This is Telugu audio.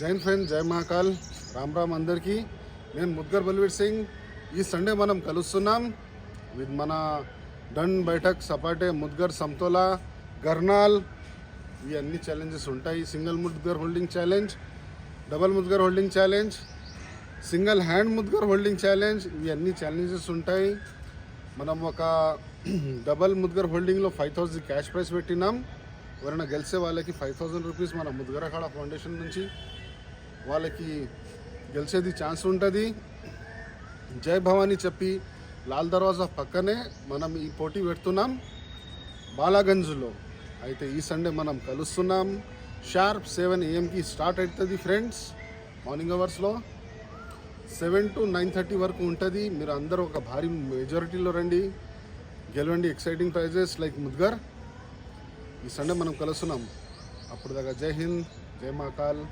జైన్ ఫ్రెండ్ జై మహాకాల్ రామ్ రామ్ అందరికీ. నేను ముద్గర్ బల్వీర్ సింగ్. ఈ సండే మనం కలుస్తున్నాం విత్ మన డన్ బైఠక్ సపాటే ముద్గర్ సమతోలా గర్నాల్. ఈ అన్ని ఛాలెంజెస్ ఉంటాయి. Single mudgar holding challenge, double mudgar holding challenge, single hand mudgar holding challenge. ఇవి అన్ని ఛాలెంజెస్ ఉంటాయి. మనం ఒక డబల్ ముద్గర్ హోల్డింగ్లో 5,000 క్యాష్ ప్రైజ్ పెట్టినాం. ఎవరైనా గెలిచే వాళ్ళకి 5,000 రూపీస్ మన ముద్గర్ అఖాడా ఫౌండేషన్ నుంచి వాళ్ళకి గెలిచేది ఛాన్స్ ఉంటుంది. జై భవానీ చెప్పి లాల్ దర్వాజా పక్కనే మనం ఈ పోటీ పెడుతున్నాం బాలాగంజ్లో. అయితే ఈ సండే మనం కలుస్తున్నాం. షార్ప్ 7 AM స్టార్ట్ అవుతుంది ఫ్రెండ్స్. మార్నింగ్ అవర్స్లో 7 to 9:30 వరకు ఉంటుంది. మీరు అందరూ ఒక భారీ మెజారిటీలో రండి, గెలవండి. ఎక్సైటింగ్ ప్రైజెస్ లైక్ ముద్గర్. ఈ సండే మనం కలుస్తున్నాం. అప్పుడు దాకా జై హింద్, జై మహాకాల్.